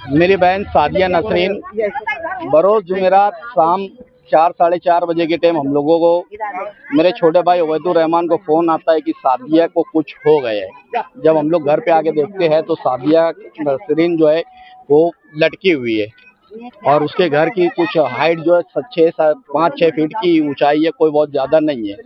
मेरी बहन सादिया नसरीन बरोज जुमेरात शाम 4 साढ़े 4 बजे के टाइम हम लोगों को मेरे छोटे भाई उबैदुर रहमान को फ़ोन आता है कि सादिया को कुछ हो गया है। जब हम लोग घर पे आके देखते हैं तो सादिया नसरीन जो है वो लटकी हुई है और उसके घर की कुछ हाइट जो है 5-6 फीट की ऊंचाई है, कोई बहुत ज़्यादा नहीं है।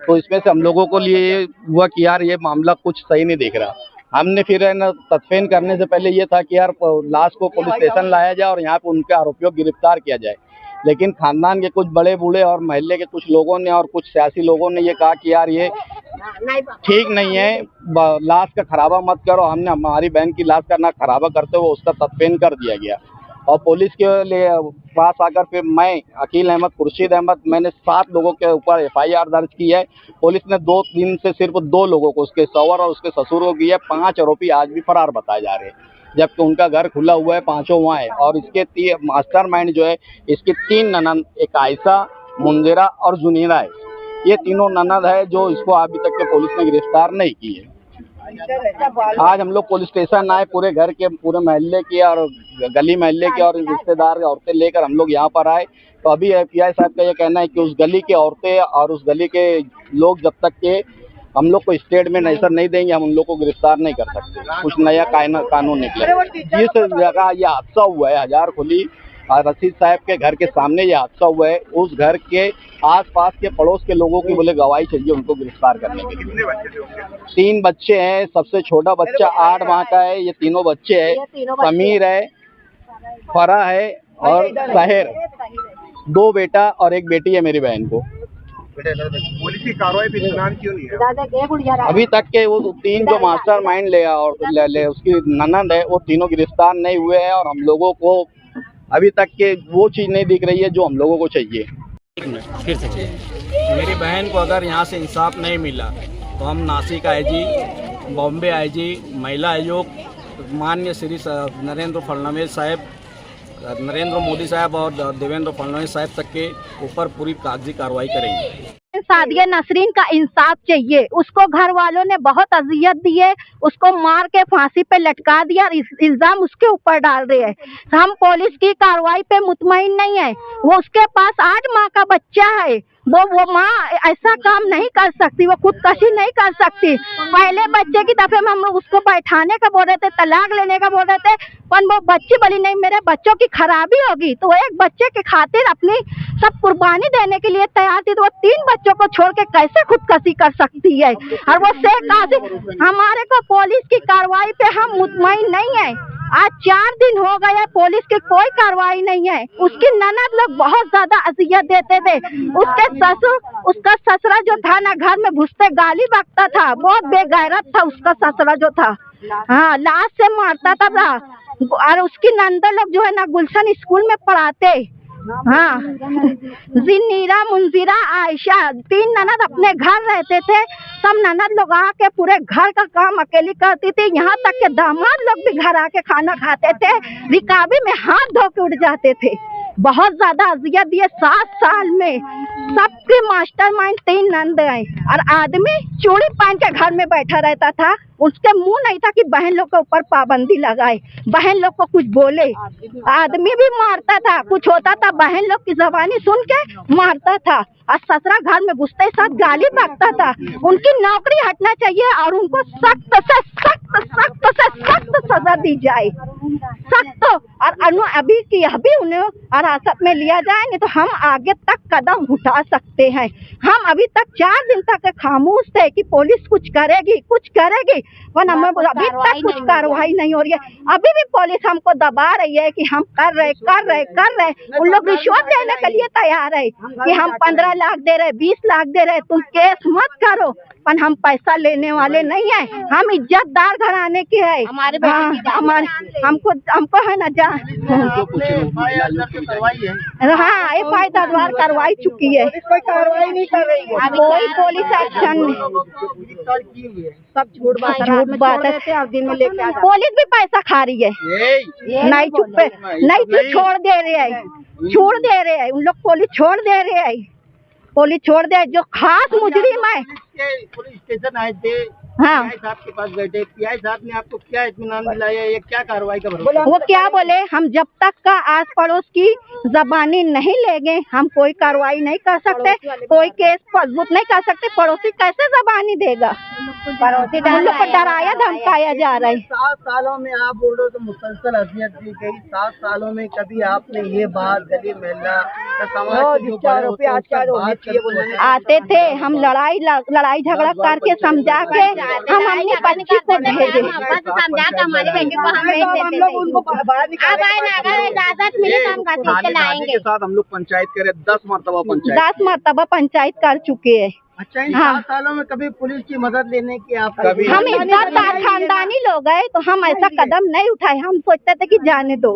तो इसमें से हम लोगों को लिए हुआ कि यार ये मामला कुछ सही नहीं दिख रहा। हमने फिर है ना तदफीन करने से पहले ये था कि यार लाश को पुलिस स्टेशन लाया जाए और यहाँ पे उनके आरोपियों को गिरफ्तार किया जाए, लेकिन खानदान के कुछ बड़े बूढ़े और महल्ले के कुछ लोगों ने और कुछ सियासी लोगों ने ये कहा कि यार ये ठीक नहीं है, लाश का खराबा मत करो। हमने हमारी बहन की लाश का ना खराबा करते हुए उसका तदफीन कर दिया गया और पुलिस के लिए पास आकर फिर मैं अकील अहमद, खुर्शीद अहमद, मैंने 7 लोगों के ऊपर FIR दर्ज की है। पुलिस ने 2 दिन से सिर्फ 2 लोगों को, उसके सवर और उसके ससुर को की है। 5 आरोपी आज भी फरार बताए जा रहे हैं, जबकि उनका घर खुला हुआ है, पांचों वहाँ है। और इसके मास्टरमाइंड जो है, इसकी 3 ननद, एक आयशा, मुंजिरा और जुनीरा है। ये तीनों ननद है जो इसको अभी तक के पुलिस ने गिरफ्तार नहीं की है। आज हम लोग पुलिस स्टेशन आए, पूरे घर के, पूरे मोहल्ले के और गली मोहल्ले के और रिश्तेदार औरतें लेकर हम लोग यहाँ पर आए। तो अभी FI साहब का ये कहना है कि उस गली के औरतें और उस गली के लोग जब तक के हम लोग को स्टेट में नजर नहीं देंगे, हम उन लोग को गिरफ्तार नहीं कर सकते। कुछ नया कानून निकले। जिस जगह ये हादसा हुआ है, हजार खुली रशीद साहब के घर के सामने ये हादसा हुआ है, उस घर के आसपास के पड़ोस के लोगों की बोले गवाही चाहिए उनको गिरफ्तार करने के लिए। 3 बच्चे हैं, सबसे छोटा बच्चा 8 माह का है। ये तीनों बच्चे हैं, समीर है, फरा है और सहर। 2 बेटा और 1 बेटी है मेरी बहन को। पुलिस की कार्रवाई पे इत्मीनान क्यों नहीं है? अभी तक के वो 3 जो मास्टरमाइंड ले उसकी ननद है, वो तीनों गिरफ्तार नहीं हुए हैं और हम लोगों को अभी तक के वो चीज़ नहीं दिख रही है जो हम लोगों को चाहिए। फिर से मेरी बहन को अगर यहाँ से इंसाफ नहीं मिला तो हम नासिक IG, बॉम्बे IG, महिला आयोग, माननीय श्री नरेंद्र फडणवीस साहब, नरेंद्र मोदी साहब और देवेंद्र फडणवीस साहब तक के ऊपर पूरी कागजी कार्रवाई करेंगे। सादिया नसरीन का इंसाफ चाहिए। उसको घर वालों ने बहुत अजियत दी है, उसको मार के फांसी पे लटका दिया और इल्जाम उसके ऊपर डाल रहे हैं। हम पुलिस की कार्रवाई पे मुतमईन नहीं है। वो उसके पास 8 माह का बच्चा है, वो माँ ऐसा काम नहीं कर सकती, वो खुदकशी नहीं कर सकती। पहले बच्चे की दफे में हम लोग उसको बैठाने का बोल रहे थे, तलाक लेने का बोल रहे थे, पर वो बच्ची बोली नहीं, मेरे बच्चों की खराबी होगी। तो वो एक बच्चे के खातिर अपनी सब कुर्बानी देने के लिए तैयार थी, तो वो 3 बच्चों को छोड़ के कैसे खुदकशी कर सकती है? और वो शेख कासिम, हमारे को पुलिस की कार्रवाई पे हम मुतमईन नहीं है। आज 4 दिन हो गए, पुलिस की कोई कार्रवाई नहीं है। उसकी ननद लोग बहुत ज्यादा अजियत देते थे। उसका ससुरा जो था ना, घर में घुसते गाली बकता था, बहुत बेगैरत था उसका ससुरा जो था। हाँ, लाश से मारता था। और उसकी नंदा लोग जो है ना, गुलशन स्कूल में पढ़ाते। हाँ, जिनीरा, मुंजिरा, आयशा, 3 ननद अपने घर रहते थे। सब ननद लोग आके पूरे घर का काम अकेली करती थी। यहाँ तक के दामाद लोग भी घर आके खाना खाते थे, रिकाबी में हाथ धो के उठ जाते थे। बहुत ज्यादा अजियत दिए 7 साल में। सबके मास्टरमाइंड 3 नंद है और आदमी चूड़ी पहन के घर में बैठा रहता था। उसके मुंह नहीं था कि बहन लोग के ऊपर पाबंदी लगाए, बहन लोग को कुछ बोले। आदमी भी मारता था, कुछ होता था बहन लोग की जबानी सुन के मारता था। और ससुरा घर में घुसते साथ गाली बकता था। उनकी नौकरी हटना चाहिए और उनको सख्त से सख्त सजा दी जाए, सख्त। और अभी की अभी उन्हें हिरासत में लिया जाए, नहीं तो हम आगे तक कदम उठा सकते हैं। हम अभी तक 4 दिन तक खामोश थे कि पुलिस कुछ करेगी, पर हमें अभी तक कुछ कार्रवाई नहीं हो रही है। अभी भी पुलिस हमको दबा रही है कि हम कर रहे। उन लोग रिश्वत देने के लिए तैयार है कि हम 15 लाख दे रहे, 20 लाख दे रहे, तुम केस मत करो। पर हम पैसा लेने वाले नहीं है, हम इज्जतदार घराने के है। हमको है ना हाँ, FIR दरबार करवाई चुकी है, कोई कार्रवाई नहीं कर रही है, कोई पुलिस एक्शन नहीं। सब झूठ बात है। दिन में लेके पुलिस भी पैसा खा रही है, नहीं छोड़ दे रहे हैं उन लोग। पुलिस छोड़ दे रहे हैं, जो खास मुजरिम है। पुलिस स्टेशन आए थे, हाँ साहब के पास बैठे, पीआई साहब ने आपको क्या इत्मीनान दिलाया, ये क्या कार्रवाई का भरोसा? वो क्या बोले, हम जब तक का आस पड़ोस की जबानी नहीं लेंगे हम कोई कार्रवाई नहीं कर सकते, कोई केस मजबूत नहीं कर सकते। पड़ोसी कैसे जबानी देगा? पड़ोसी उन लोग को डराया धमकाया जा रहा है। 7 सालों में आप बोल रहे हो तो मुसलसल अजियत दी गई, 7 सालों में कभी आपने ये बात गली महिला समाज के जो बड़े होते हैं उससे बात करके आते थे, हम लड़ाई झगड़ा करके समझा के हम अपनी बच्ची को भेजे। समझा के हमारी बेटी को हम भेज देते थे। अब आए ना, अगर इजाजत मिले तो हम घर से लाएंगे। के साथ हम लोग पंचायत करे 10 मरतबा पंचायत 10 मरतबा पंचायत कर चुके हैं। अच्छा, इन हाँ। 7 सालों में कभी पुलिस की मदद लेने की आप कभी हम इतना खानदानी लोग हैं तो हम ऐसा कदम नहीं उठाए, हम सोचते थे कि जाने दो।